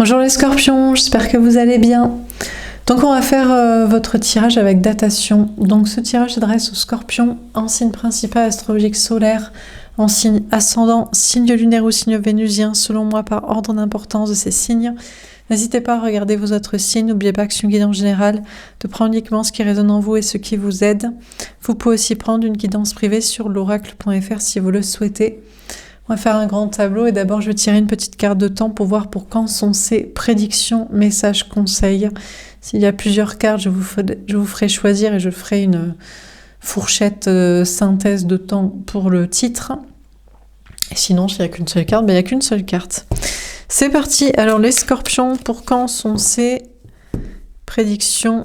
Bonjour les scorpions, j'espère que vous allez bien. Donc on va faire votre tirage avec datation. Donc ce tirage s'adresse aux scorpions en signe principal astrologique solaire, en signe ascendant, signe lunaire ou signe vénusien, selon moi par ordre d'importance de ces signes. N'hésitez pas à regarder vos autres signes, n'oubliez pas que c'est une guidance en général, de prendre uniquement ce qui résonne en vous et ce qui vous aide. Vous pouvez aussi prendre une guidance privée sur l'oracle.fr si vous le souhaitez. On va faire un grand tableau et d'abord je vais tirer une petite carte de temps pour voir pour quand sont ces prédictions, messages, conseils. S'il y a plusieurs cartes, je vous ferai choisir et je ferai une fourchette synthèse de temps pour le titre. Et sinon, s'il n'y a qu'une seule carte, il n'y a qu'une seule carte. C'est parti. Alors les scorpions, pour quand sont ces prédictions,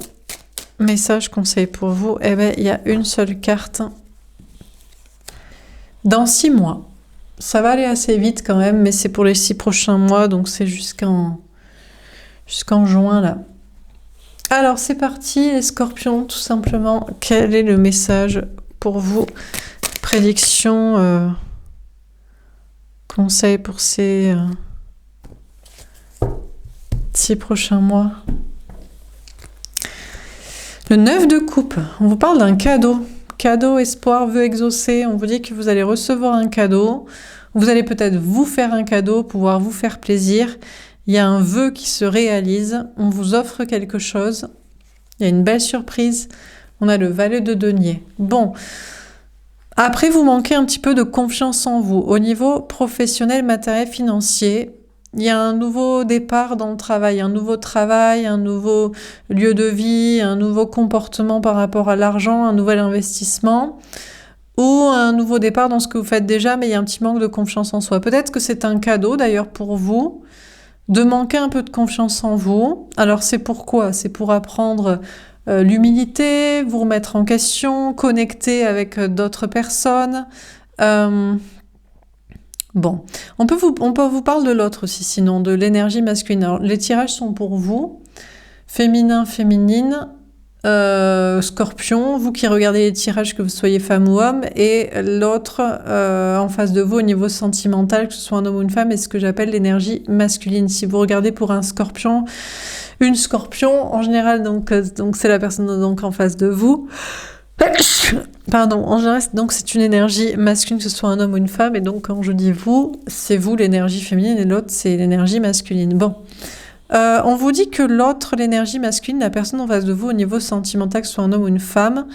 messages, conseils pour vous? Eh bien, il y a une seule carte. Dans 6 mois. Ça va aller assez vite quand même, mais c'est pour les 6 prochains mois, donc c'est jusqu'en juin là. Alors c'est parti les scorpions, tout simplement. Quel est le message pour vous? Prédiction, conseil pour ces 6 prochains mois. Le 9 de coupe, on vous parle d'un cadeau. Cadeau, espoir, vœu exaucé. On vous dit que vous allez recevoir un cadeau. Vous allez peut-être vous faire un cadeau, pouvoir vous faire plaisir. Il y a un vœu qui se réalise. On vous offre quelque chose. Il y a une belle surprise. On a le valet de denier. Bon. Après, vous manquez un petit peu de confiance en vous. Au niveau professionnel, matériel, financier, il y a un nouveau départ dans le travail, un nouveau lieu de vie, un nouveau comportement par rapport à l'argent, un nouvel investissement ou un nouveau départ dans ce que vous faites déjà, mais il y a un petit manque de confiance en soi. Peut-être que c'est un cadeau d'ailleurs pour vous de manquer un peu de confiance en vous. Alors c'est pourquoi? C'est pour apprendre l'humilité, vous remettre en question, connecter avec d'autres personnes. Bon, on peut vous parler de l'autre aussi, sinon de l'énergie masculine. Alors, les tirages sont pour vous, féminin, féminine, scorpion, vous qui regardez les tirages, que vous soyez femme ou homme, et l'autre en face de vous au niveau sentimental, que ce soit un homme ou une femme, est ce que j'appelle l'énergie masculine. Si vous regardez pour un scorpion, une scorpion, en général, donc c'est la personne donc en face de vous. Pardon, en général, donc c'est une énergie masculine, que ce soit un homme ou une femme, et donc quand je dis vous, c'est vous l'énergie féminine et l'autre c'est l'énergie masculine. Bon, on vous dit que l'autre, l'énergie masculine, la personne en face de vous au niveau sentimental, que ce soit un homme ou une femme,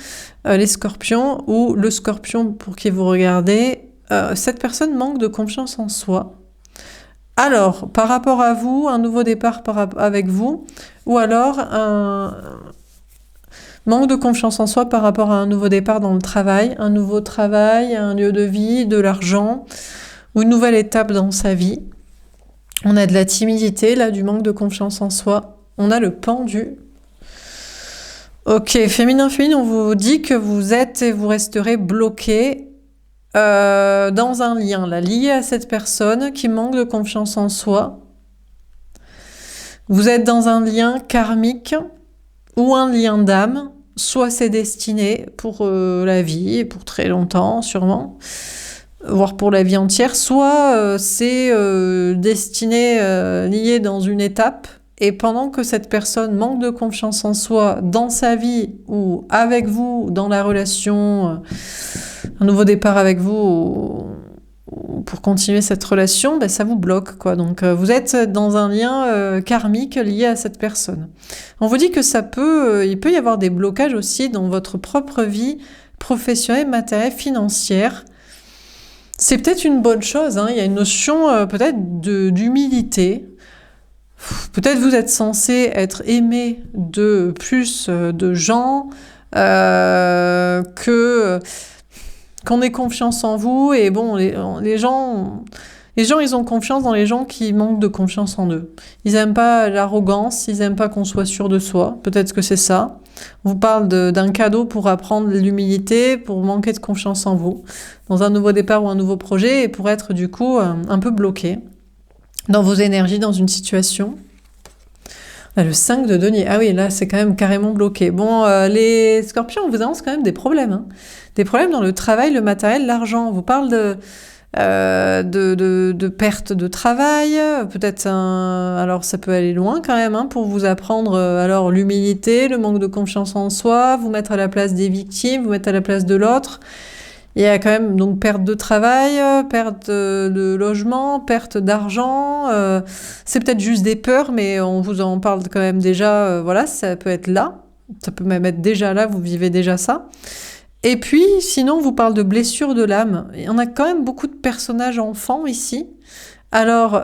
les scorpions ou le scorpion pour qui vous regardez, cette personne manque de confiance en soi. Alors, par rapport à vous, un nouveau départ avec vous, ou alors manque de confiance en soi par rapport à un nouveau départ dans le travail, un nouveau travail, un lieu de vie, de l'argent, ou une nouvelle étape dans sa vie. On a de la timidité, là, du manque de confiance en soi. On a le pendu. Ok, féminin, on vous dit que vous êtes et vous resterez bloqué dans un lien, là, lié à cette personne qui manque de confiance en soi. Vous êtes dans un lien karmique ou un lien d'âme, soit c'est destiné pour la vie, et pour très longtemps sûrement, voire pour la vie entière, soit c'est destiné, lié dans une étape, et pendant que cette personne manque de confiance en soi dans sa vie, ou avec vous, dans la relation, un nouveau départ avec vous, pour continuer cette relation, ben ça vous bloque, quoi. Donc vous êtes dans un lien karmique lié à cette personne. On vous dit que il peut y avoir des blocages aussi dans votre propre vie professionnelle, matérielle, financière. C'est peut-être une bonne chose, hein. Il y a une notion peut-être d'humilité. Peut-être vous êtes censé être aimé de plus de gens qu'on ait confiance en vous, et bon, les gens, ils ont confiance dans les gens qui manquent de confiance en eux. Ils aiment pas l'arrogance, ils aiment pas qu'on soit sûr de soi. Peut-être que c'est ça. On vous parle d'un cadeau pour apprendre l'humilité, pour manquer de confiance en vous, dans un nouveau départ ou un nouveau projet, et pour être du coup un peu bloqué dans vos énergies, dans une situation. Là, le 5 de denier. Ah oui, là, c'est quand même carrément bloqué. Bon, les scorpions, on vous annonce quand même des problèmes. Hein. Des problèmes dans le travail, le matériel, l'argent. On vous parle de perte de travail, peut-être alors ça peut aller loin quand même, hein, pour vous apprendre alors l'humilité, le manque de confiance en soi, vous mettre à la place des victimes, vous mettre à la place de l'autre. Il y a quand même donc perte de travail, perte de logement, perte d'argent. C'est peut-être juste des peurs, mais on vous en parle quand même déjà. Voilà, ça peut être là. Ça peut même être déjà là, vous vivez déjà ça. Et puis, sinon, on vous parle de blessures de l'âme. Il y en a quand même beaucoup de personnages enfants ici. Alors,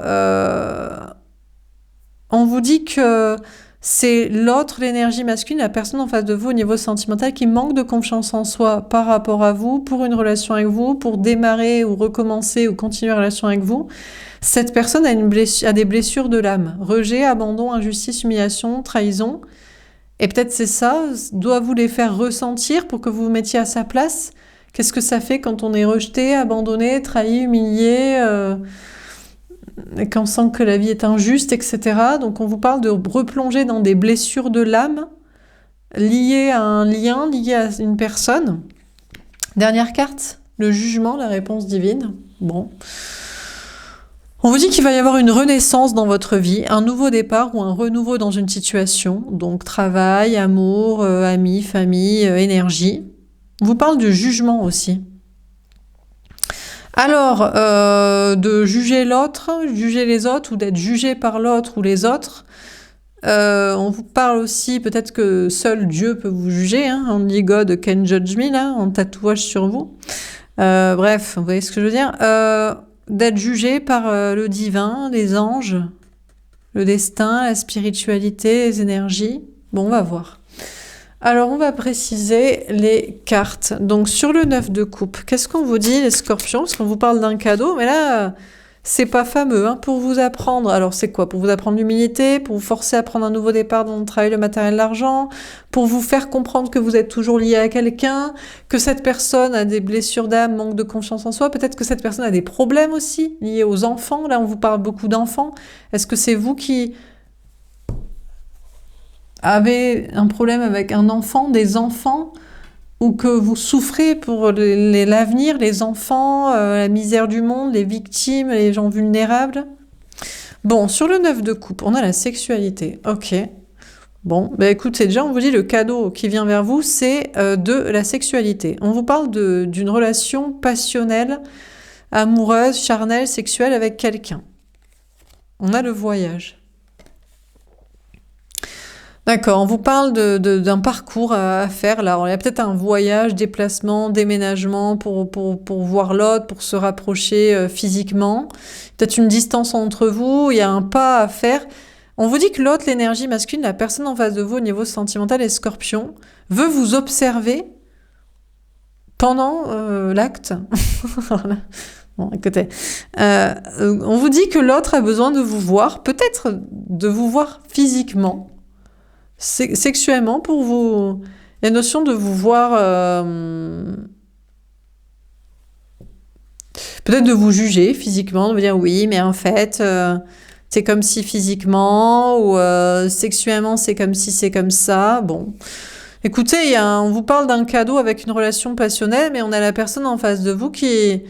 on vous dit que c'est l'autre, l'énergie masculine, la personne en face de vous au niveau sentimental qui manque de confiance en soi par rapport à vous, pour une relation avec vous, pour démarrer ou recommencer ou continuer une relation avec vous. Cette personne a des blessures de l'âme. Rejet, abandon, injustice, humiliation, trahison. Et peut-être c'est ça, doit vous les faire ressentir pour que vous vous mettiez à sa place. Qu'est-ce que ça fait quand on est rejeté, abandonné, trahi, humilié, et qu'on sent que la vie est injuste, etc. Donc on vous parle de replonger dans des blessures de l'âme liées à un lien, liées à une personne. Dernière carte, le jugement, la réponse divine. Bon. On vous dit qu'il va y avoir une renaissance dans votre vie, un nouveau départ ou un renouveau dans une situation, donc travail, amour, amis, famille, énergie. On vous parle du jugement aussi. Alors, de juger l'autre, juger les autres, ou d'être jugé par l'autre ou les autres. On vous parle aussi, peut-être que seul Dieu peut vous juger, hein, Only God can judge me, là, en tatouage sur vous. Bref, vous voyez ce que je veux dire, d'être jugé par le divin, les anges, le destin, la spiritualité, les énergies. Bon, on va voir. Alors, on va préciser les cartes. Donc, sur le 9 de coupe, qu'est-ce qu'on vous dit, les scorpions? Parce qu'on vous parle d'un cadeau, mais là, c'est pas fameux, hein, pour vous apprendre. Alors, c'est quoi? Pour vous apprendre l'humilité, pour vous forcer à prendre un nouveau départ dans le travail, le matériel, l'argent, pour vous faire comprendre que vous êtes toujours lié à quelqu'un, que cette personne a des blessures d'âme, manque de confiance en soi. Peut-être que cette personne a des problèmes aussi liés aux enfants. Là, on vous parle beaucoup d'enfants. Est-ce que c'est vous qui avez un problème avec un enfant, des enfants, ou que vous souffrez pour l'avenir, les enfants, la misère du monde, les victimes, les gens vulnérables? Bon, sur le 9 de coupe, on a la sexualité. Ok. Bon, bah écoutez, déjà on vous dit le cadeau qui vient vers vous, c'est de la sexualité. On vous parle d'une relation passionnelle, amoureuse, charnelle, sexuelle avec quelqu'un. On a le voyage. D'accord, on vous parle d'un parcours à faire là. Alors, il y a peut-être un voyage, déplacement, déménagement pour voir l'autre, pour se rapprocher physiquement. Peut-être une distance entre vous, il y a un pas à faire. On vous dit que l'autre, l'énergie masculine, la personne en face de vous au niveau sentimental et scorpion, veut vous observer pendant l'acte. Bon, écoutez, on vous dit que l'autre a besoin de vous voir, peut-être de vous voir physiquement. Sexuellement, pour vous, la notion de vous voir, peut-être de vous juger physiquement, de vous dire oui, mais en fait, c'est comme si physiquement, ou sexuellement, c'est comme si c'est comme ça. Bon, écoutez, on vous parle d'un cadeau avec une relation passionnelle, mais on a la personne en face de vous qui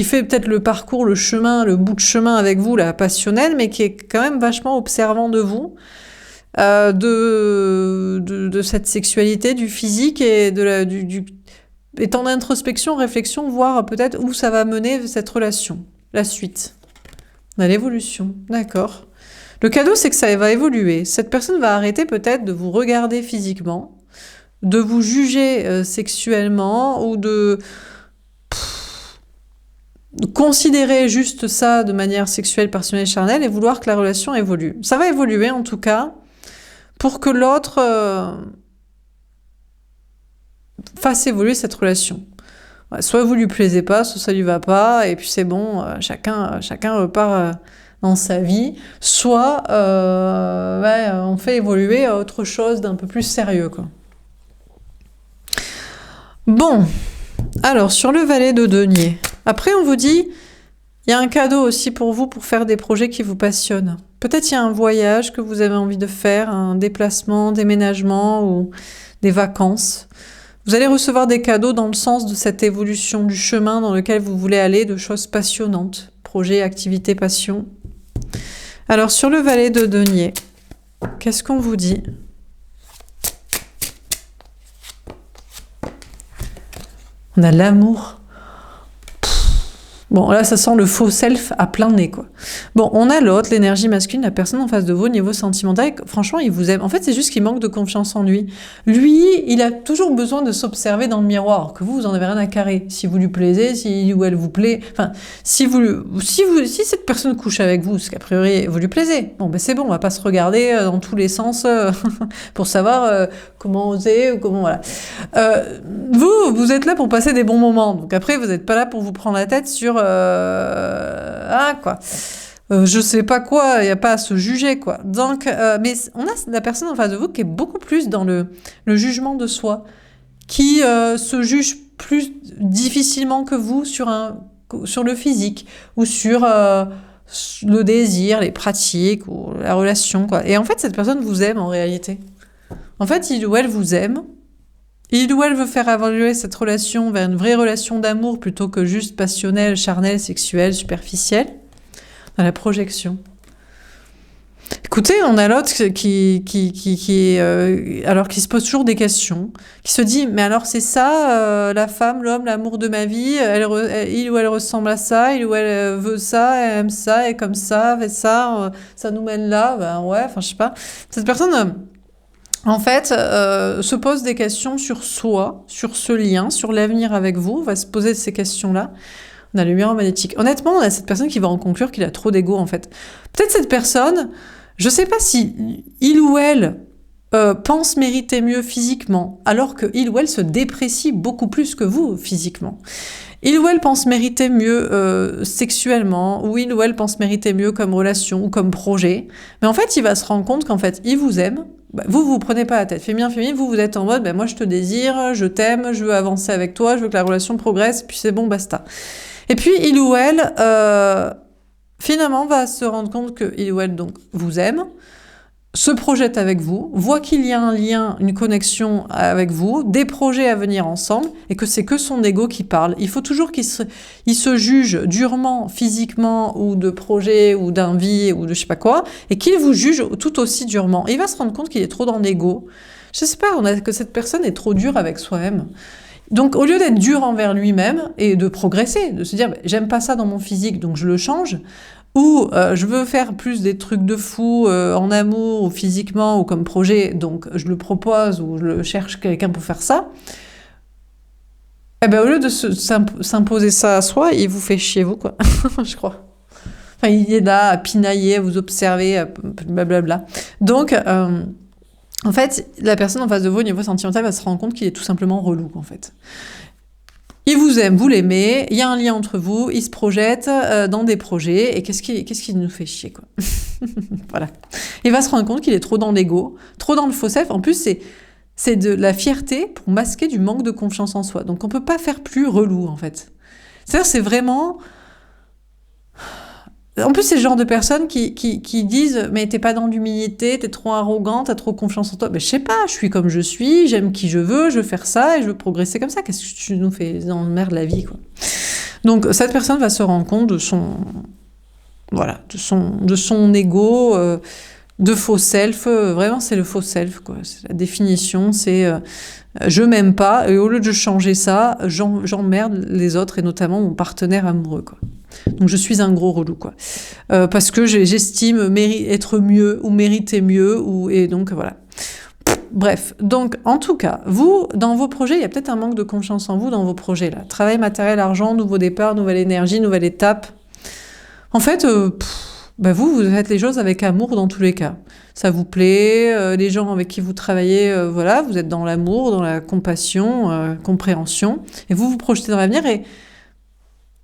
fait peut-être le parcours, le chemin, le bout de chemin avec vous, la passionnelle, mais qui est quand même vachement observant de vous, de cette sexualité, du physique et étant d'introspection, réflexion, voir peut-être où ça va mener cette relation, la suite. On a l'évolution, d'accord. Le cadeau, c'est que ça va évoluer. Cette personne va arrêter peut-être de vous regarder physiquement, de vous juger sexuellement ou de considérer juste ça de manière sexuelle, passionnelle, charnelle et vouloir que la relation évolue. Ça va évoluer en tout cas pour que l'autre fasse évoluer cette relation. Ouais, soit vous lui plaisez pas, soit ça lui va pas et puis c'est bon, chacun repart dans sa vie, soit on fait évoluer à autre chose d'un peu plus sérieux, quoi. Bon, alors sur le valet de denier. Après, on vous dit, il y a un cadeau aussi pour vous pour faire des projets qui vous passionnent. Peut-être il y a un voyage que vous avez envie de faire, un déplacement, déménagement ou des vacances. Vous allez recevoir des cadeaux dans le sens de cette évolution du chemin dans lequel vous voulez aller, de choses passionnantes. Projets, activités, passion. Alors, sur le valet de denier, qu'est-ce qu'on vous dit? On a l'amour. Bon, là, ça sent le faux self à plein nez, quoi. Bon, on a l'autre, l'énergie masculine, la personne en face de vous au niveau sentimental. Franchement, il vous aime. En fait, c'est juste qu'il manque de confiance en lui. Lui, il a toujours besoin de s'observer dans le miroir, alors que vous en avez rien à carrer. Si vous lui plaisez, si ou elle vous plaît, enfin, si cette personne couche avec vous, parce qu'a priori, vous lui plaisez, bon, ben c'est bon, on va pas se regarder dans tous les sens pour savoir comment oser ou comment, voilà. Vous êtes là pour passer des bons moments. Donc après, vous n'êtes pas là pour vous prendre la tête sur je sais pas quoi, il n'y a pas à se juger, quoi. Donc, mais on a la personne en face de vous qui est beaucoup plus dans le jugement de soi, qui se juge plus difficilement que vous sur le physique ou sur le désir, les pratiques ou la relation, quoi. Et en fait, cette personne vous aime en réalité. En fait, il ou elle vous aime. Il ou elle veut faire évoluer cette relation vers une vraie relation d'amour plutôt que juste passionnelle, charnelle, sexuelle, superficielle. Dans la projection. Écoutez, on a l'autre qui se pose toujours des questions, qui se dit, mais alors c'est ça, la femme, l'homme, l'amour de ma vie, il ou elle ressemble à ça, il ou elle veut ça, elle aime ça, elle est comme ça, fait ça, ça nous mène là, ben ouais, enfin je sais pas. Cette personne... en fait, se pose des questions sur soi, sur ce lien, sur l'avenir avec vous, va se poser ces questions-là. On a le miroir magnétique. Honnêtement, on a cette personne qui va en conclure qu'il a trop d'ego, en fait. Peut-être cette personne, je sais pas si il ou elle pense mériter mieux physiquement, alors que il ou elle se déprécie beaucoup plus que vous physiquement. Il ou elle pense mériter mieux sexuellement, ou il ou elle pense mériter mieux comme relation ou comme projet. Mais en fait, il va se rendre compte qu'en fait, il vous aime. Bah, vous prenez pas la tête. Féminin, vous êtes en mode, moi je te désire, je t'aime, je veux avancer avec toi, je veux que la relation progresse, puis c'est bon, basta. Et puis, il ou elle, finalement, va se rendre compte que il ou elle, donc, vous aime, se projette avec vous, voit qu'il y a un lien, une connexion avec vous, des projets à venir ensemble, et que c'est que son ego qui parle. Il faut toujours qu'il se juge durement, physiquement, ou de projet, ou d'envie, ou de je sais pas quoi, et qu'il vous juge tout aussi durement. Et il va se rendre compte qu'il est trop dans l'ego. Je sais pas, que cette personne est trop dure avec soi-même. Donc, au lieu d'être dur envers lui-même et de progresser, de se dire j'aime pas ça dans mon physique, donc je le change, ou je veux faire plus des trucs de fou en amour ou physiquement ou comme projet, donc je le propose ou je cherche quelqu'un pour faire ça, eh ben, au lieu de s'imposer ça à soi, il vous fait chier, vous, quoi, je crois. Enfin, il est là à pinailler, à vous observer, blablabla. Donc, en fait, la personne en face de vous, au niveau sentimental, va se rendre compte qu'il est tout simplement relou, en fait. Il vous aime, vous l'aimez, il y a un lien entre vous, il se projette dans des projets, et qu'est-ce qui nous fait chier, quoi. Voilà. Il va se rendre compte qu'il est trop dans l'ego, trop dans le faux self. En plus, c'est de la fierté pour masquer du manque de confiance en soi. Donc, on peut pas faire plus relou, en fait. C'est-à-dire, c'est vraiment... En plus, c'est le genre de personnes qui disent « Mais t'es pas dans l'humilité, t'es trop arrogant, t'as trop confiance en toi. » Ben, je sais pas, je suis comme je suis, j'aime qui je veux faire ça et je veux progresser comme ça. Qu'est-ce que tu nous fais emmerder la vie, quoi. Donc, cette personne va se rendre compte de son ego, de faux self. Vraiment, c'est le faux self, quoi. La définition, c'est je m'aime pas et au lieu de changer ça, j'emmerde les autres et notamment mon partenaire amoureux, quoi. Donc je suis un gros relou, quoi. Parce que j'estime être mieux ou mériter mieux, et donc voilà. Bref, donc en tout cas, vous, dans vos projets, il y a peut-être un manque de confiance en vous dans vos projets, là. Travail, matériel, argent, nouveau départ, nouvelle énergie, nouvelle étape. En fait, vous faites les choses avec amour dans tous les cas. Ça vous plaît, les gens avec qui vous travaillez, voilà, vous êtes dans l'amour, dans la compassion, compréhension, et vous vous projetez dans l'avenir, et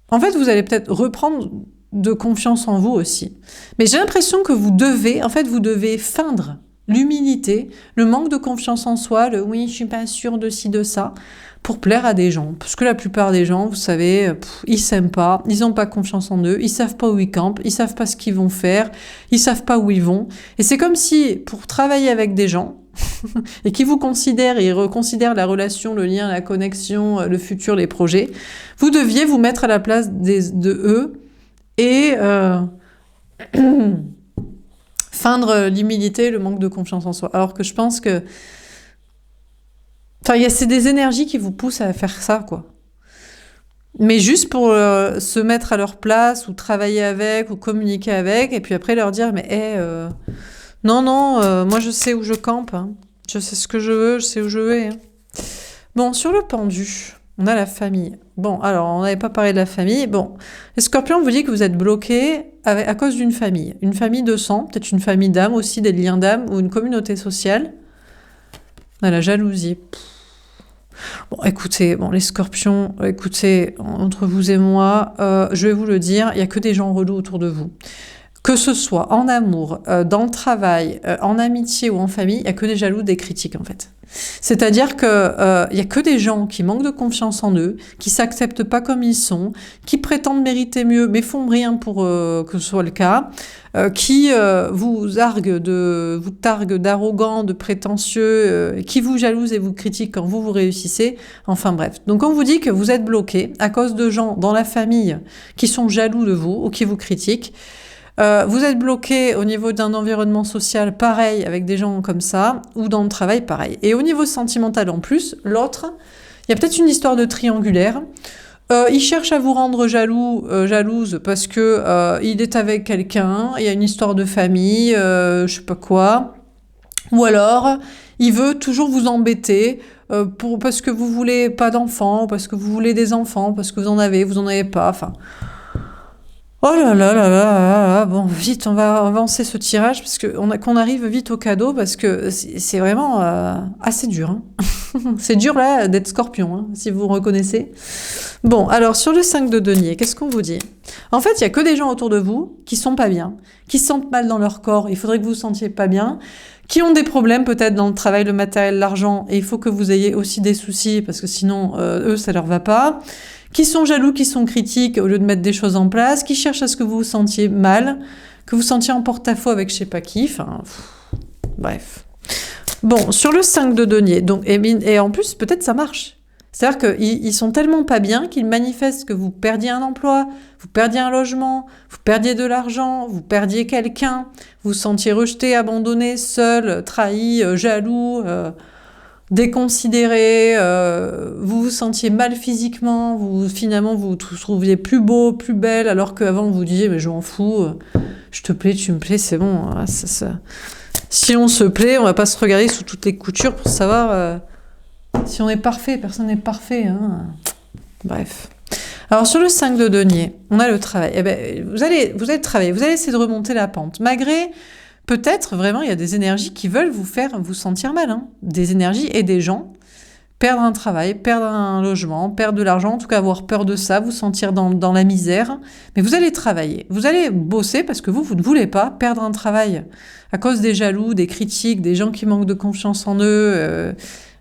en fait, vous allez peut-être reprendre de confiance en vous aussi. Mais j'ai l'impression que vous devez feindre l'humilité, le manque de confiance en soi, le « oui, je suis pas sûre de ci, de ça », pour plaire à des gens. Parce que la plupart des gens, vous savez, ils s'aiment pas, ils n'ont pas confiance en eux, ils savent pas où ils campent, ils savent pas ce qu'ils vont faire, ils savent pas où ils vont. Et c'est comme si, pour travailler avec des gens, et qui vous considèrent et reconsidèrent la relation, le lien, la connexion, le futur, les projets, vous deviez vous mettre à la place de eux et feindre l'humilité, le manque de confiance en soi. Alors que je pense que... Enfin, c'est des énergies qui vous poussent à faire ça, quoi. Mais juste pour se mettre à leur place, ou travailler avec, ou communiquer avec, et puis après leur dire, mais non, moi je sais où je campe, hein. Je sais ce que je veux, je sais où je vais. Hein. Bon, sur le pendu, on a la famille. Bon, alors, on n'avait pas parlé de la famille. Bon, les scorpions vous dit que vous êtes bloqués à cause d'une famille. Une famille de sang, peut-être une famille d'âme aussi, des liens d'âme, ou une communauté sociale. On a la jalousie. Bon, écoutez, les scorpions, écoutez, entre vous et moi, je vais vous le dire, il n'y a que des gens relous autour de vous. Que ce soit en amour, dans le travail, en amitié ou en famille, il n'y a que des jaloux, des critiques en fait. C'est-à-dire que il y a que des gens qui manquent de confiance en eux, qui s'acceptent pas comme ils sont, qui prétendent mériter mieux mais font rien pour que ce soit le cas, qui vous targuent d'arrogants, de prétentieux, qui vous jalousent et vous critiquent quand vous réussissez. Enfin bref. Donc on vous dit que vous êtes bloqué à cause de gens dans la famille qui sont jaloux de vous ou qui vous critiquent. Vous êtes bloqué au niveau d'un environnement social pareil avec des gens comme ça, ou dans le travail pareil. Et au niveau sentimental en plus, l'autre, il y a peut-être une histoire de triangulaire. Il cherche à vous rendre jalouse parce que il est avec quelqu'un, il y a une histoire de famille, je sais pas quoi. Ou alors, il veut toujours vous embêter parce que vous voulez pas d'enfants, parce que vous voulez des enfants, parce que vous en avez pas, enfin... Oh là là là là là là, bon, vite, on va avancer ce tirage parce qu'on arrive vite au cadeau parce que c'est vraiment assez dur. Hein. C'est dur là d'être scorpion, hein, si vous reconnaissez. Bon, alors sur le 5 de denier, qu'est-ce qu'on vous dit? En fait, il y a que des gens autour de vous qui sont pas bien, qui se sentent mal dans leur corps, il faudrait que vous vous sentiez pas bien, qui ont des problèmes peut-être dans le travail, le matériel, l'argent, et il faut que vous ayez aussi des soucis parce que sinon, eux, ça leur va pas. Qui sont jaloux, qui sont critiques au lieu de mettre des choses en place, qui cherchent à ce que vous vous sentiez mal, que vous sentiez en porte-à-faux avec je sais pas qui, enfin, bref. Bon, sur le 5 de denier, donc, et en plus, peut-être ça marche. C'est-à-dire qu'ils sont tellement pas bien qu'ils manifestent que vous perdiez un emploi, vous perdiez un logement, vous perdiez de l'argent, vous perdiez quelqu'un, vous vous sentiez rejeté, abandonné, seul, trahi, jaloux... déconsidéré, vous vous sentiez mal physiquement, finalement vous trouviez plus beau, plus belle, alors qu'avant vous disiez mais je m'en fous, je te plais, tu me plais, c'est bon. Hein, si on se plaît, on va pas se regarder sous toutes les coutures pour savoir si on est parfait, personne n'est parfait. Hein. Bref. Alors sur le 5 de denier, on a le travail. Eh ben, vous allez travailler, vous allez essayer de remonter la pente, malgré... Peut-être, vraiment, il y a des énergies qui veulent vous faire vous sentir mal. Hein. Des énergies et des gens. Perdre un travail, perdre un logement, perdre de l'argent, en tout cas avoir peur de ça, vous sentir dans la misère. Mais vous allez travailler. Vous allez bosser parce que vous ne voulez pas perdre un travail. À cause des jaloux, des critiques, des gens qui manquent de confiance en eux,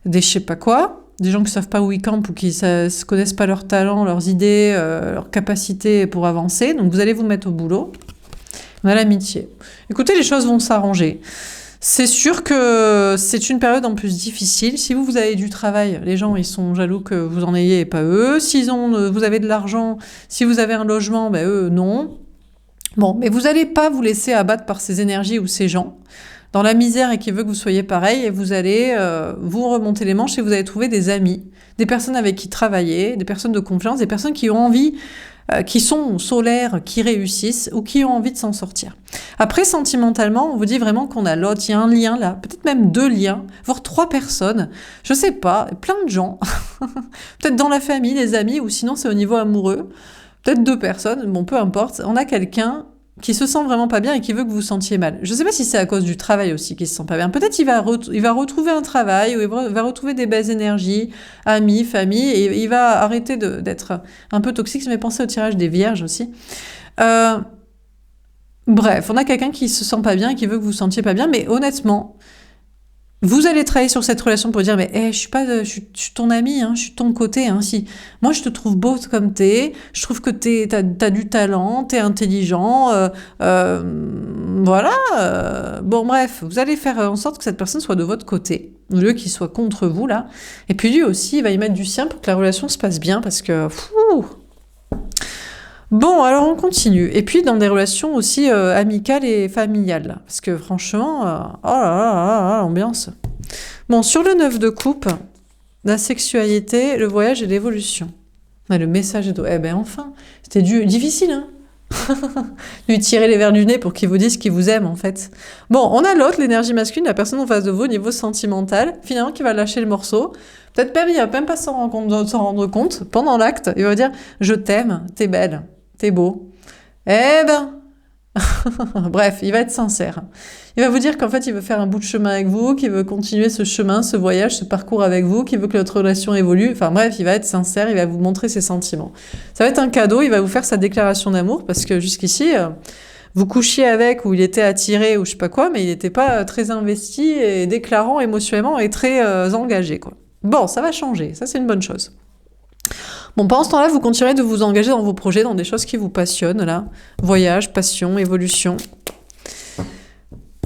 des je sais pas quoi. Des gens qui savent pas où ils campent ou qui ne connaissent pas leurs talents, leurs idées, leurs capacités pour avancer. Donc vous allez vous mettre au boulot. On a l'amitié. Écoutez, les choses vont s'arranger. C'est sûr que c'est une période en plus difficile. Si vous avez du travail, les gens ils sont jaloux que vous en ayez et pas eux. Vous avez de l'argent, si vous avez un logement, ben eux non. Bon, mais vous n'allez pas vous laisser abattre par ces énergies ou ces gens dans la misère et qui veut que vous soyez pareil, et vous allez vous remonter les manches et vous allez trouver des amis, des personnes avec qui travailler, des personnes de confiance, des personnes qui ont envie, qui sont solaires, qui réussissent ou qui ont envie de s'en sortir. Après, sentimentalement, on vous dit vraiment qu'on a l'autre, il y a un lien là, peut-être même 2 liens, voire 3 personnes, je sais pas, plein de gens, peut-être dans la famille, les amis, ou sinon c'est au niveau amoureux, peut-être 2 personnes, bon peu importe, on a quelqu'un qui se sent vraiment pas bien et qui veut que vous vous sentiez mal. Je sais pas si c'est à cause du travail aussi qu'il se sent pas bien. Peut-être il va retrouver un travail, ou il va retrouver des belles énergies, amis, famille, et il va arrêter d'être un peu toxique. Mais pensez au tirage des vierges aussi. Bref, on a quelqu'un qui se sent pas bien et qui veut que vous vous sentiez pas bien, mais honnêtement, vous allez travailler sur cette relation pour dire mais je suis ton ami, hein, je suis de ton côté. Hein, si moi je te trouve beau comme t'es, je trouve que t'as du talent, t'es intelligent, Voilà. Bon, bref, vous allez faire en sorte que cette personne soit de votre côté, au lieu qu'il soit contre vous, là. Et puis lui aussi, il va y mettre du sien pour que la relation se passe bien, parce que... Bon, alors on continue. Et puis dans des relations aussi amicales et familiales, là. Parce que franchement, oh là là là là, l'ambiance. Bon, sur le 9 de coupe, la sexualité, le voyage et l'évolution. Le message de... Eh ben enfin, c'était difficile, hein. Lui tirer les verres du nez pour qu'il vous dise qu'il vous aime, en fait. Bon, on a l'autre, l'énergie masculine, la personne en face de vous au niveau sentimental, finalement qui va lâcher le morceau. Peut-être même, il va même pas s'en rendre compte. Pendant l'acte, il va dire « Je t'aime, t'es belle, t'es beau ». Eh ben... Bref, il va être sincère. Il va vous dire qu'en fait, il veut faire un bout de chemin avec vous, qu'il veut continuer ce chemin, ce voyage, ce parcours avec vous, qu'il veut que notre relation évolue. Enfin bref, il va être sincère, il va vous montrer ses sentiments. Ça va être un cadeau, il va vous faire sa déclaration d'amour, parce que jusqu'ici, vous couchiez avec, ou il était attiré, ou je sais pas quoi, mais il n'était pas très investi et déclarant émotionnellement et très engagé, quoi. Bon, ça va changer, ça c'est une bonne chose. Bon, pendant ce temps-là, vous continuerez de vous engager dans vos projets, dans des choses qui vous passionnent, là. Voyage, passion, évolution.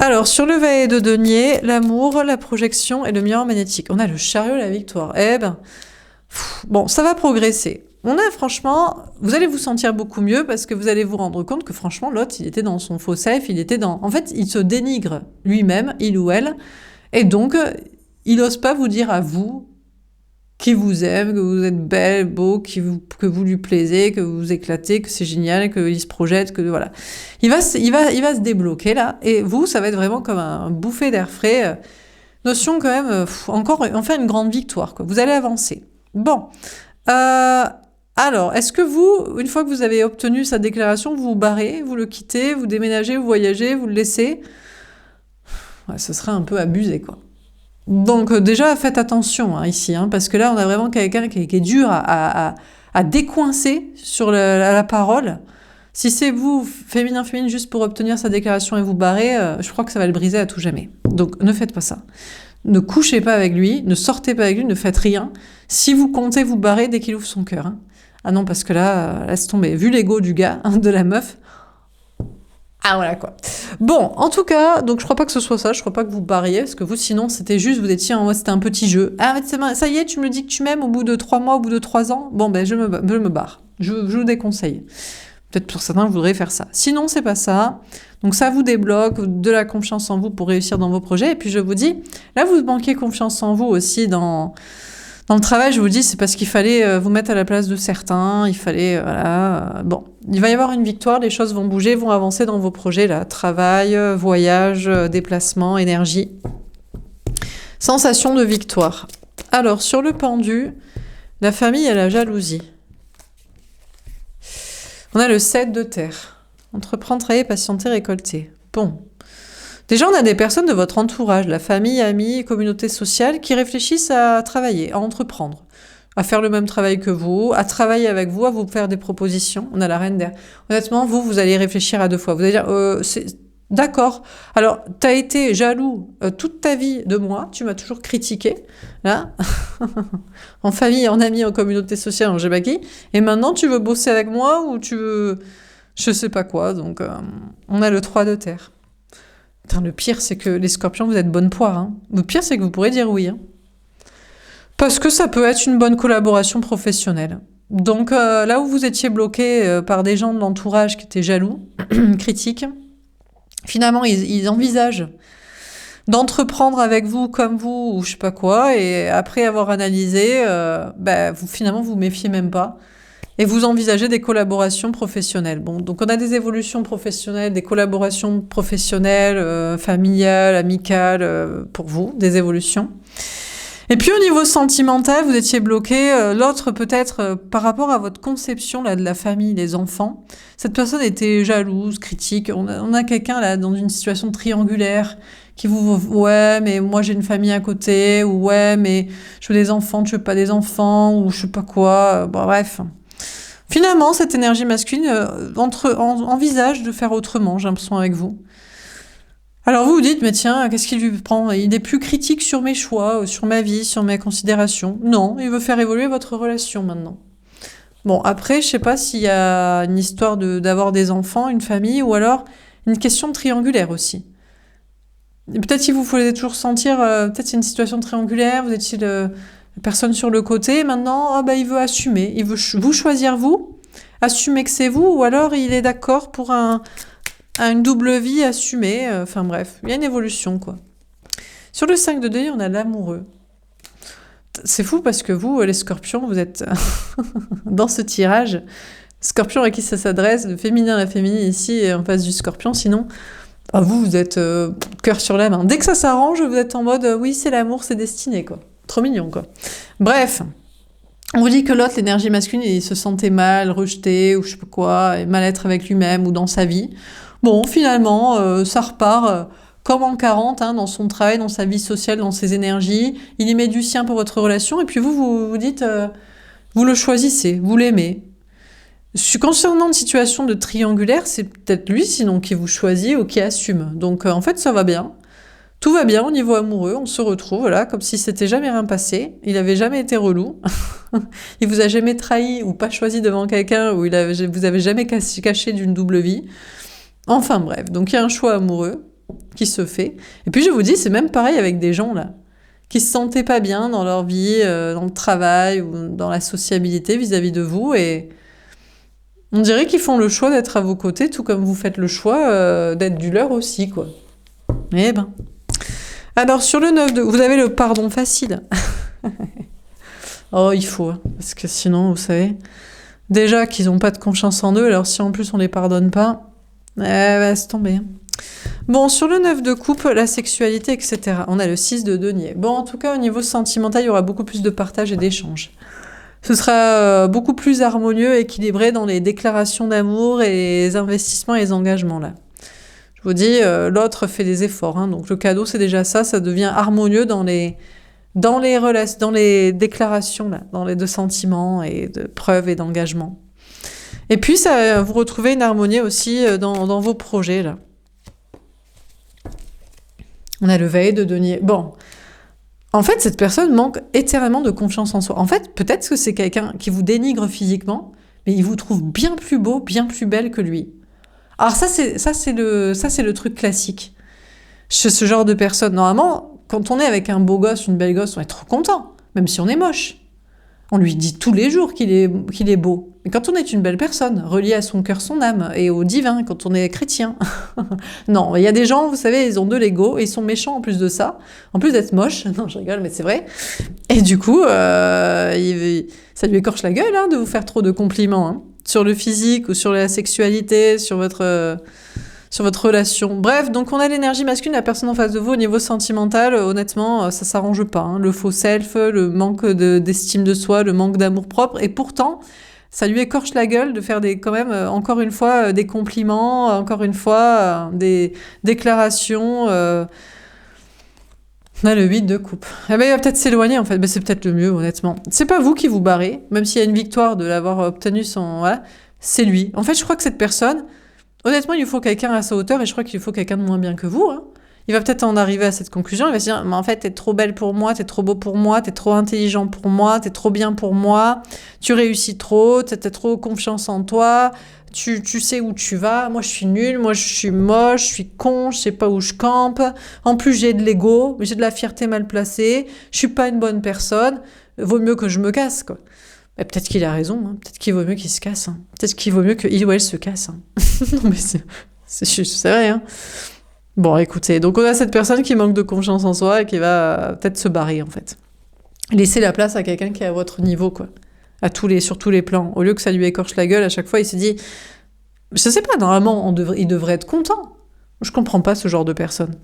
Alors, sur le valet de denier, l'amour, la projection et le miroir magnétique. On a le chariot et la victoire. Eh ben, bon, ça va progresser. On a franchement, vous allez vous sentir beaucoup mieux parce que vous allez vous rendre compte que franchement, l'autre, il était dans son faux safe, il était dans... En fait, il se dénigre lui-même, il ou elle, et donc, il n'ose pas vous dire à vous qui vous aime, que vous êtes belle, beau, que vous lui plaisez, que vous vous éclatez, que c'est génial, qu'il se projette, que voilà. Il va se débloquer là, et vous, ça va être vraiment comme un bouffée d'air frais. Notion quand même, encore, enfin une grande victoire, quoi. Vous allez avancer. Bon. Alors, est-ce que vous, une fois que vous avez obtenu sa déclaration, vous vous barrez, vous le quittez, vous déménagez, vous voyagez, vous le laissez? Ouais, ce serait un peu abusé, quoi. Donc déjà, faites attention ici, parce que là, on a vraiment quelqu'un qui est dur à décoincer sur la parole. Si c'est vous, féminin, juste pour obtenir sa déclaration et vous barrer, je crois que ça va le briser à tout jamais. Donc ne faites pas ça. Ne couchez pas avec lui, ne sortez pas avec lui, ne faites rien. Si vous comptez vous barrer dès qu'il ouvre son cœur. Ah non, parce que là, laisse tomber. Vu l'ego du gars, de la meuf, ah voilà quoi. Bon, en tout cas, donc je crois pas que ce soit ça, je crois pas que vous barriez, parce que vous sinon c'était juste, vous étiez en mode c'était un petit jeu. Ah ça y est, tu me dis que tu m'aimes au bout de 3 mois, au bout de 3 ans, bon ben je me barre. Je vous déconseille. Peut-être pour certains vous voudrez faire ça. Sinon c'est pas ça. Donc ça vous débloque de la confiance en vous pour réussir dans vos projets. Et puis je vous dis, là vous manquez confiance en vous aussi dans le travail, je vous dis, c'est parce qu'il fallait vous mettre à la place de certains, il fallait, voilà, bon. Il va y avoir une victoire, les choses vont bouger, vont avancer dans vos projets, là. Travail, voyage, déplacement, énergie. Sensation de victoire. Alors, sur le pendu, la famille et la jalousie. On a le 7 de terre. Entreprendre, travailler, patienter, récolter. Bon. Déjà, on a des personnes de votre entourage, la famille, amis, communauté sociale, qui réfléchissent à travailler, à entreprendre, à faire le même travail que vous, à travailler avec vous, à vous faire des propositions. On a la reine d'air. Honnêtement, vous allez réfléchir à 2 fois. Vous allez dire, d'accord. Alors, t'as été jaloux toute ta vie de moi, tu m'as toujours critiqué, là, en famille, en amis, en communauté sociale, en je sais pas qui, et maintenant tu veux bosser avec moi ou tu veux, je sais pas quoi. Donc, on a le 3 de terre. Putain, le pire, c'est que les scorpions, vous êtes bonne poire. Le pire, c'est que vous pourrez dire oui. Parce que ça peut être une bonne collaboration professionnelle. Donc, là où vous étiez bloqué par des gens de l'entourage qui étaient jaloux, critiques, finalement, ils envisagent d'entreprendre avec vous, comme vous, ou je sais pas quoi, et après avoir analysé, finalement, vous méfiez même pas. Et vous envisagez des collaborations professionnelles. Bon, donc on a des évolutions professionnelles, des collaborations professionnelles, familiales, amicales, pour vous, des évolutions. Et puis au niveau sentimental, vous étiez bloqué. L'autre peut-être par rapport à votre conception là de la famille, des enfants. Cette personne était jalouse, critique. On a quelqu'un là dans une situation triangulaire qui ouais, mais moi j'ai une famille à côté, ou ouais, mais je veux des enfants, tu veux pas des enfants, ou je sais pas quoi. Bon, bref. Finalement, cette énergie masculine envisage de faire autrement, j'ai l'impression, avec vous. Alors vous vous dites, mais tiens, qu'est-ce qu'il lui prend? Il est plus critique sur mes choix, sur ma vie, sur mes considérations. Non, il veut faire évoluer votre relation maintenant. Bon, après, je sais pas s'il y a une histoire d'avoir des enfants, une famille, ou alors une question triangulaire aussi. Peut-être qu'il vous faisait toujours sentir, peut-être c'est une situation triangulaire, vous étiez la personne sur le côté, maintenant il veut assumer, il veut vous choisir vous, assumer que c'est vous, ou alors il est d'accord pour une double vie assumée, enfin bref, il y a une évolution quoi. Sur le 5 de deuil, on a l'amoureux. C'est fou parce que vous, les scorpions, vous êtes dans ce tirage, scorpion à qui ça s'adresse, le féminin, la féminine ici, en face du scorpion, sinon... vous êtes cœur sur la main. Dès que ça s'arrange, vous êtes en mode oui, c'est l'amour, c'est destiné, quoi. Trop mignon, quoi. Bref, on vous dit que l'autre, l'énergie masculine, il se sentait mal, rejeté, ou je sais pas quoi, et mal-être avec lui-même ou dans sa vie. Bon, finalement, ça repart comme en 40, dans son travail, dans sa vie sociale, dans ses énergies. Il y met du sien pour votre relation, et puis vous dites, vous le choisissez, vous l'aimez. Concernant une situation de triangulaire, c'est peut-être lui sinon qui vous choisit ou qui assume. Donc en fait ça va bien. Tout va bien au niveau amoureux, on se retrouve là comme si c'était jamais rien passé. Il avait jamais été relou. Il vous a jamais trahi ou pas choisi devant quelqu'un ou vous avez jamais caché d'une double vie. Enfin bref, donc il y a un choix amoureux qui se fait. Et puis je vous dis, c'est même pareil avec des gens là qui se sentaient pas bien dans leur vie, dans le travail ou dans la sociabilité vis-à-vis de vous et on dirait qu'ils font le choix d'être à vos côtés, tout comme vous faites le choix d'être du leur aussi, quoi. Eh ben. Alors, sur le 9 de... Vous avez le pardon facile. Oh, il faut, parce que sinon, vous savez, déjà qu'ils n'ont pas de confiance en eux, alors si en plus on les pardonne pas, laisse tomber. Bon, sur le 9 de coupe, la sexualité, etc. On a le 6 de denier. Bon, en tout cas, au niveau sentimental, il y aura beaucoup plus de partage et d'échange. Ce sera beaucoup plus harmonieux, équilibré dans les déclarations d'amour et les investissements et les engagements, là. Je vous dis, l'autre fait des efforts, donc le cadeau, c'est déjà ça, ça devient harmonieux dans les relations, dans les déclarations, là, dans les deux sentiments et de preuves et d'engagement. Et puis, ça, vous retrouvez une harmonie aussi dans vos projets, là. On a le veille de denier. Bon... En fait, cette personne manque éternellement de confiance en soi. En fait, peut-être que c'est quelqu'un qui vous dénigre physiquement, mais il vous trouve bien plus beau, bien plus belle que lui. Alors ça, c'est le truc classique. Chez ce genre de personne, normalement, quand on est avec un beau gosse, une belle gosse, on est trop content, même si on est moche. On lui dit tous les jours qu'il est beau. Mais quand on est une belle personne, reliée à son cœur, son âme, et au divin, quand on est chrétien. Non, il y a des gens, vous savez, ils ont de l'ego, et ils sont méchants en plus de ça. En plus d'être moches. Non, je rigole, mais c'est vrai. Et du coup, ça lui écorche la gueule de vous faire trop de compliments. Sur le physique, ou sur la sexualité, sur votre relation. Bref, donc on a l'énergie masculine, la personne en face de vous au niveau sentimental, honnêtement, ça s'arrange pas. Le faux self, le manque d'estime de soi, le manque d'amour propre, et pourtant, ça lui écorche la gueule de faire quand même, encore une fois, des compliments, encore une fois, des déclarations. On a le 8 de coupe. Il va peut-être s'éloigner, en fait. C'est peut-être le mieux, honnêtement. C'est pas vous qui vous barrez, même s'il y a une victoire de l'avoir obtenu c'est lui. En fait, je crois que cette personne... Honnêtement, il lui faut quelqu'un à sa hauteur et je crois qu'il lui faut quelqu'un de moins bien que vous. Il va peut-être en arriver à cette conclusion. Il va se dire, mais en fait, t'es trop belle pour moi, t'es trop beau pour moi, t'es trop intelligent pour moi, t'es trop bien pour moi, tu réussis trop, t'as trop confiance en toi, tu sais où tu vas. Moi, je suis nulle, moi, je suis moche, je suis con, je sais pas où je campe. En plus, j'ai de l'ego, j'ai de la fierté mal placée, je suis pas une bonne personne. Vaut mieux que je me casse, quoi. Mais peut-être qu'il a raison, peut-être qu'il vaut mieux qu'il se casse. Peut-être qu'il vaut mieux qu'il ou elle se casse. Non mais c'est vrai. Bon, écoutez, donc on a cette personne qui manque de confiance en soi et qui va peut-être se barrer, en fait. Laissez la place à quelqu'un qui est à votre niveau, quoi. Sur tous les plans. Au lieu que ça lui écorche la gueule, à chaque fois, il se dit... Je sais pas, normalement, il devrait être content. Je comprends pas ce genre de personne.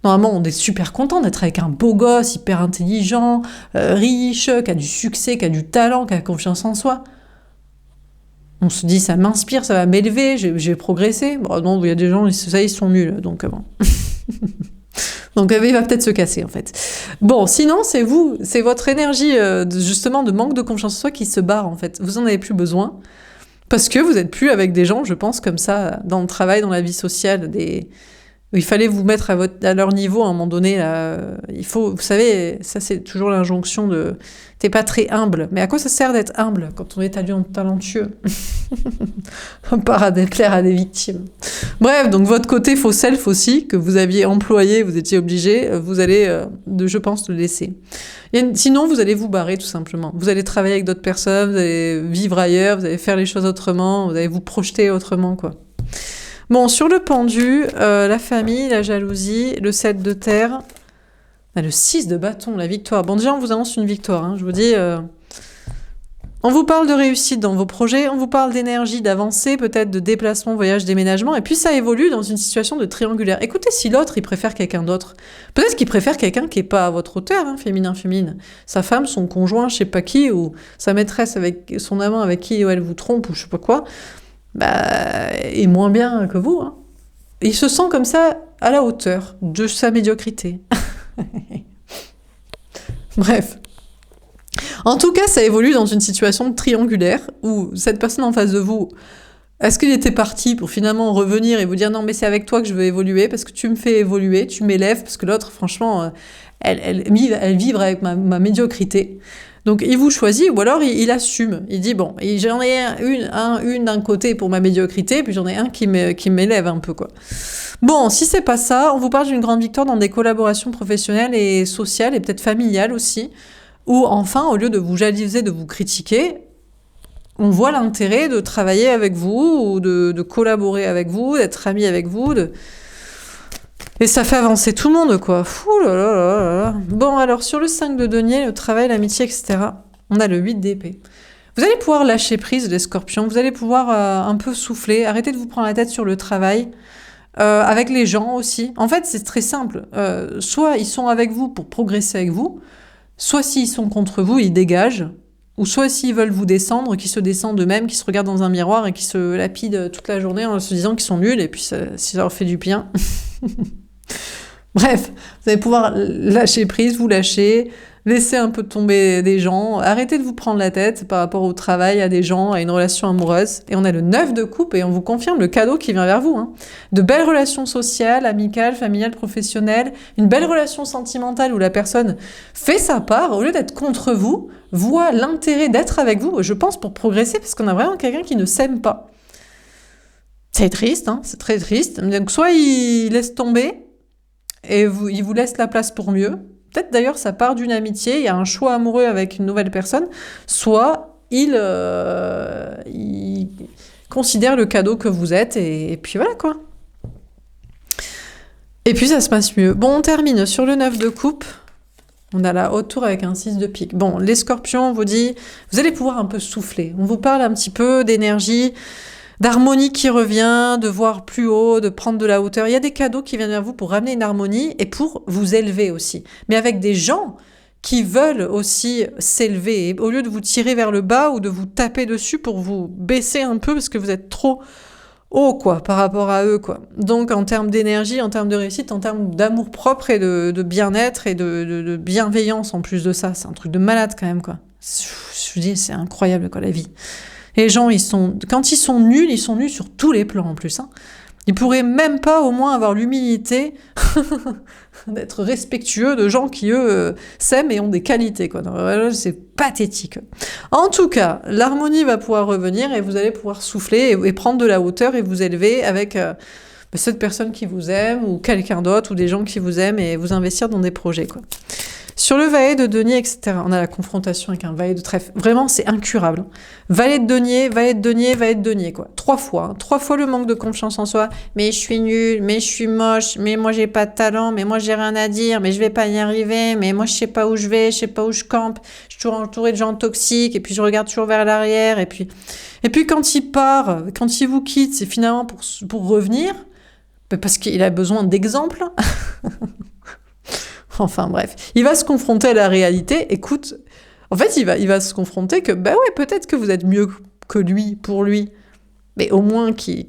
Normalement, on est super content d'être avec un beau gosse, hyper intelligent, riche, qui a du succès, qui a du talent, qui a confiance en soi. On se dit, ça m'inspire, ça va m'élever, j'ai progressé. Bon, non, il y a des gens, ils sont nuls, donc bon. Donc il va peut-être se casser, en fait. Bon, sinon, c'est vous, c'est votre énergie, justement, de manque de confiance en soi qui se barre, en fait. Vous en avez plus besoin, parce que vous n'êtes plus avec des gens, je pense, comme ça, dans le travail, dans la vie sociale, Il fallait vous mettre à leur niveau à un moment donné. Là. Il faut, vous savez, ça c'est toujours l'injonction de t'es pas très humble. Mais à quoi ça sert d'être humble quand on est talentueux? Part à déplaire à des victimes. Bref, donc votre côté faux self aussi, que vous aviez employé, vous étiez obligé, vous allez, je pense, le laisser. Sinon, vous allez vous barrer tout simplement. Vous allez travailler avec d'autres personnes, vous allez vivre ailleurs, vous allez faire les choses autrement, vous allez vous projeter autrement, quoi. Bon, sur le pendu, la famille, la jalousie, le 7 de terre, le 6 de bâton, la victoire. Bon, déjà, on vous annonce une victoire, hein. Je vous dis, on vous parle de réussite dans vos projets, on vous parle d'énergie, d'avancée, peut-être de déplacement, voyage, déménagement, et puis ça évolue dans une situation de triangulaire. Écoutez, si l'autre, il préfère quelqu'un d'autre, peut-être qu'il préfère quelqu'un qui n'est pas à votre hauteur, hein, féminin, sa femme, son conjoint, je sais pas qui, ou sa maîtresse avec son amant avec qui elle vous trompe, ou je sais pas quoi, est moins bien que vous. Hein. Il se sent comme ça à la hauteur de sa médiocrité. Bref. En tout cas, ça évolue dans une situation triangulaire où cette personne en face de vous, est-ce qu'il était parti pour finalement revenir et vous dire non mais c'est avec toi que je veux évoluer parce que tu me fais évoluer, tu m'élèves, parce que l'autre franchement, elle vivre avec ma médiocrité. Donc il vous choisit ou alors il assume. Il dit bon, j'en ai une d'un côté pour ma médiocrité, puis j'en ai un qui m'élève un peu quoi. Bon, si c'est pas ça, on vous parle d'une grande victoire dans des collaborations professionnelles et sociales et peut-être familiales aussi, où enfin au lieu de vous jalouser, de vous critiquer, on voit l'intérêt de travailler avec vous ou de collaborer avec vous, d'être ami avec vous, et ça fait avancer tout le monde, quoi. Fou là là là là. Bon, alors, sur le 5 de denier, le travail, l'amitié, etc., on a le 8 d'épée. Vous allez pouvoir lâcher prise, les scorpions. Vous allez pouvoir un peu souffler. Arrêtez de vous prendre la tête sur le travail. Avec les gens aussi. En fait, c'est très simple. Soit ils sont avec vous pour progresser avec vous, soit s'ils sont contre vous, ils dégagent. Ou soit s'ils veulent vous descendre, qu'ils se descendent eux-mêmes, qu'ils se regardent dans un miroir et qu'ils se lapident toute la journée en se disant qu'ils sont nuls, et puis si ça leur fait du bien... Bref, vous allez pouvoir lâcher prise, vous lâcher, laisser un peu tomber des gens, arrêter de vous prendre la tête par rapport au travail, à des gens, à une relation amoureuse. Et on a le 9 de coupe et on vous confirme le cadeau qui vient vers vous. Hein. De belles relations sociales, amicales, familiales, professionnelles, une belle relation sentimentale où la personne fait sa part, au lieu d'être contre vous, voit l'intérêt d'être avec vous, je pense, pour progresser, parce qu'on a vraiment quelqu'un qui ne s'aime pas. C'est triste, hein, c'est très triste. Donc soit il laisse tomber, et il vous laisse la place pour mieux. Peut-être d'ailleurs ça part d'une amitié, il y a un choix amoureux avec une nouvelle personne, soit il considère le cadeau que vous êtes, et puis voilà quoi. Et puis ça se passe mieux. Bon, on termine sur le 9 de coupe. On a la haute tour avec un 6 de pique. Bon, les scorpions, on vous dit, vous allez pouvoir un peu souffler. On vous parle un petit peu d'énergie, d'harmonie qui revient, de voir plus haut, de prendre de la hauteur. Il y a des cadeaux qui viennent vers vous pour ramener une harmonie et pour vous élever aussi. Mais avec des gens qui veulent aussi s'élever. Et au lieu de vous tirer vers le bas ou de vous taper dessus pour vous baisser un peu parce que vous êtes trop haut, quoi, par rapport à eux, quoi. Donc, en termes d'énergie, en termes de réussite, en termes d'amour-propre et de bien-être et de bienveillance en plus de ça. C'est un truc de malade quand même, quoi. Je vous dis, c'est incroyable, quoi, la vie. Les gens, quand ils sont nuls sur tous les plans en plus. Hein. Ils pourraient même pas au moins avoir l'humilité d'être respectueux de gens qui, eux, s'aiment et ont des qualités. Quoi. C'est pathétique. En tout cas, l'harmonie va pouvoir revenir et vous allez pouvoir souffler et prendre de la hauteur et vous élever avec cette personne qui vous aime ou quelqu'un d'autre ou des gens qui vous aiment et vous investir dans des projets. Quoi. Sur le valet de denier, etc., on a la confrontation avec un valet de trèfle. Vraiment, c'est incurable. Valet de denier, valet de denier, valet de denier, quoi. 3 fois. Hein. 3 fois le manque de confiance en soi. Mais je suis nulle, mais je suis moche, mais moi j'ai pas de talent, mais moi j'ai rien à dire, mais je vais pas y arriver, mais moi je sais pas où je vais, je sais pas où je campe, je suis toujours entourée de gens toxiques, et puis je regarde toujours vers l'arrière, et puis quand il part, quand il vous quitte, c'est finalement pour revenir, parce qu'il a besoin d'exemples. Enfin bref, il va se confronter à la réalité. Écoute, en fait, il va se confronter que, ouais, peut-être que vous êtes mieux que lui, pour lui, mais au moins qu'il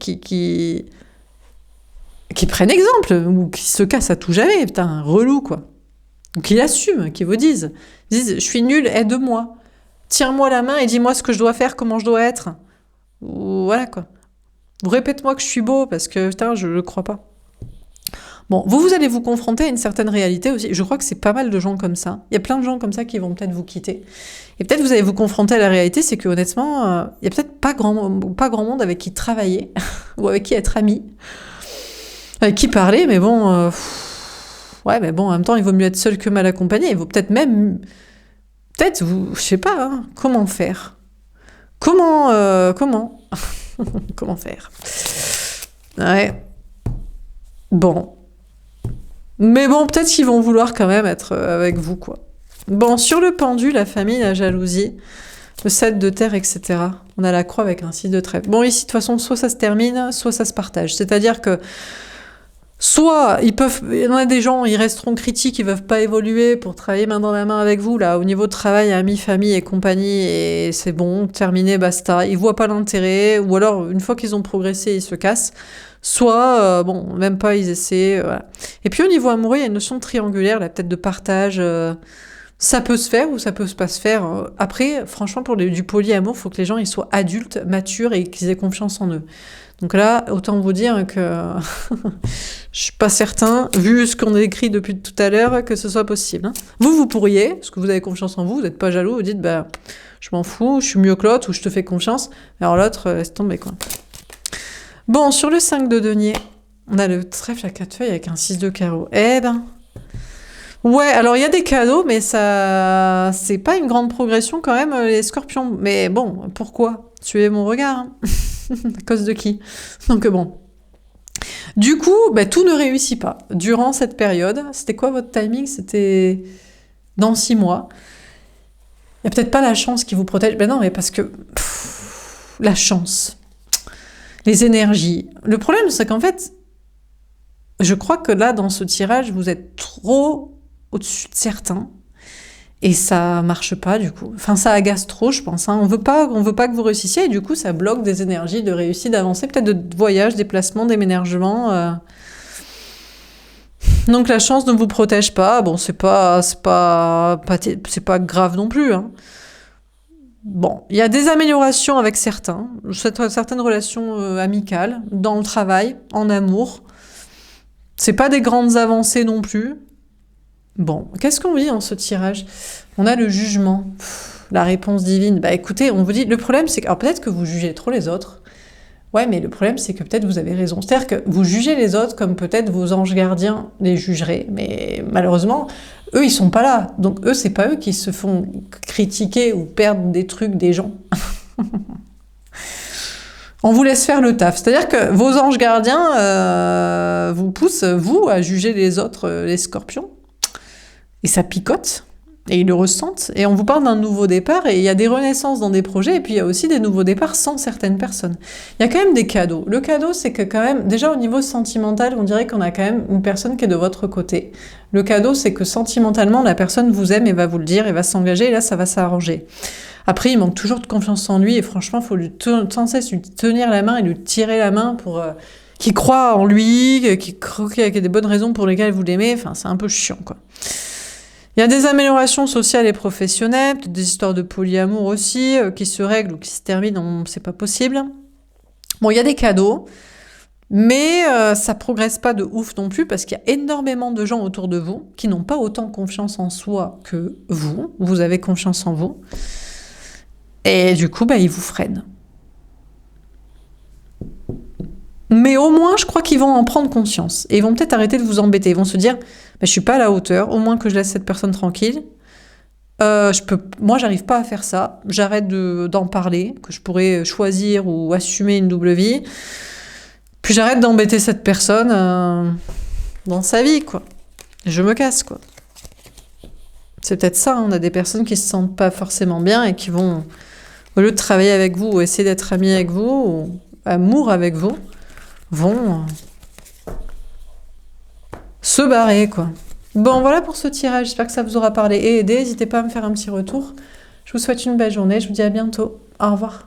prenne exemple, ou qu'il se casse à tout jamais, putain, un relou, quoi. Ou qu'il assume, qu'il vous dise, je suis nul, aide-moi, tiens-moi la main et dis-moi ce que je dois faire, comment je dois être. Ou voilà, quoi. Ou répète-moi que je suis beau, parce que, putain, je le crois pas. Bon, vous allez vous confronter à une certaine réalité aussi. Je crois que c'est pas mal de gens comme ça. Il y a plein de gens comme ça qui vont peut-être vous quitter. Et peut-être vous allez vous confronter à la réalité, c'est que honnêtement, il y a peut-être pas grand monde avec qui travailler ou avec qui être ami, avec qui parler, mais bon, ouais, mais bon, en même temps, il vaut mieux être seul que mal accompagné. Il vaut peut-être même, je sais pas, hein, comment faire, comment faire. Ouais. Bon. Mais bon, peut-être qu'ils vont vouloir quand même être avec vous, quoi. Bon, sur le pendu, la famille, la jalousie, le 7 de terre, etc. On a la croix avec un 6 de trèfle. Bon, ici, de toute façon, soit ça se termine, soit ça se partage. C'est-à-dire que soit il y en a des gens, ils resteront critiques, ils ne peuvent pas évoluer pour travailler main dans la main avec vous, là, au niveau de travail, amis, famille et compagnie, et c'est bon, terminé, basta. Ils voient pas l'intérêt, ou alors, une fois qu'ils ont progressé, ils se cassent. Soit, bon, même pas, ils essaient, voilà. Et puis au niveau amoureux, il y a une notion de triangulaire, là, peut-être de partage, ça peut se faire ou ça peut pas se faire. Après, franchement, pour du polyamour, il faut que les gens ils soient adultes, matures et qu'ils aient confiance en eux. Donc là, autant vous dire que je suis pas certain, vu ce qu'on a écrit depuis tout à l'heure, que ce soit possible. Hein. Vous pourriez, parce que vous avez confiance en vous, vous n'êtes pas jaloux, vous dites, bah, je m'en fous, je suis mieux que l'autre, ou je te fais confiance. Alors l'autre, laisse tomber, quoi. Bon, sur le 5 de denier, on a le trèfle à 4 feuilles avec un 6 de carreau. Eh ben... Ouais, alors il y a des cadeaux, mais ça... c'est pas une grande progression quand même, les scorpions. Mais bon, pourquoi? Suivez mon regard. Hein. À cause de qui? Donc bon. Du coup, bah, tout ne réussit pas. Durant cette période, c'était quoi votre timing? C'était dans 6 mois. Il n'y a peut-être pas la chance qui vous protège. Ben non, mais parce que... la chance... les énergies. Le problème, c'est qu'en fait, je crois que là, dans ce tirage, vous êtes trop au-dessus de certains. Et ça marche pas, du coup. Enfin, ça agace trop, je pense. Hein. On veut pas que vous réussissiez, et du coup, ça bloque des énergies de réussite, d'avancer, peut-être de voyage, déplacement, déménagement. Donc, la chance ne vous protège pas. Bon, c'est pas grave non plus, hein. Bon, il y a des améliorations avec certaines relations amicales, dans le travail, en amour. C'est pas des grandes avancées non plus. Bon, qu'est-ce qu'on dit dans ce tirage? On a le jugement, la réponse divine. Bah écoutez, on vous dit, le problème c'est que, alors peut-être que vous jugez trop les autres. Ouais, mais le problème c'est que peut-être vous avez raison. C'est-à-dire que vous jugez les autres comme peut-être vos anges gardiens les jugeraient. Mais malheureusement, eux, ils sont pas là. Donc eux, c'est pas eux qui se font critiquer ou perdre des trucs des gens. On vous laisse faire le taf. C'est-à-dire que vos anges gardiens vous poussent, vous, à juger les autres, les scorpions. Et ça picote. Et ils le ressentent. Et on vous parle d'un nouveau départ. Et il y a des renaissances dans des projets. Et puis il y a aussi des nouveaux départs sans certaines personnes. Il y a quand même des cadeaux. Le cadeau, c'est que quand même, déjà au niveau sentimental, on dirait qu'on a quand même une personne qui est de votre côté. Le cadeau, c'est que sentimentalement, la personne vous aime et va vous le dire et va s'engager. Et là, ça va s'arranger. Après, il manque toujours de confiance en lui. Et franchement, il faut sans cesse lui tenir la main et lui tirer la main pour qu'il croit en lui, qu'il y a des bonnes raisons pour lesquelles vous l'aimez. Enfin, c'est un peu chiant, quoi. Il y a des améliorations sociales et professionnelles, des histoires de polyamour aussi, qui se règlent ou qui se terminent, c'est pas possible. Bon, il y a des cadeaux, mais ça progresse pas de ouf non plus, parce qu'il y a énormément de gens autour de vous qui n'ont pas autant confiance en soi que vous. Vous avez confiance en vous. Et du coup, bah, ils vous freinent. Mais au moins, je crois qu'ils vont en prendre conscience. Et ils vont peut-être arrêter de vous embêter. Ils vont se dire, je suis pas à la hauteur, au moins que je laisse cette personne tranquille. Moi, j'arrive pas à faire ça. J'arrête d'en parler, que je pourrais choisir ou assumer une double vie. Puis j'arrête d'embêter cette personne dans sa vie, quoi. Je me casse, quoi. C'est peut-être ça, hein. On a des personnes qui se sentent pas forcément bien et qui vont, au lieu de travailler avec vous ou essayer d'être amis avec vous ou amour avec vous, vont se barrer, quoi. Bon, voilà pour ce tirage. J'espère que ça vous aura parlé et aidé. N'hésitez pas à me faire un petit retour. Je vous souhaite une belle journée. Je vous dis à bientôt. Au revoir.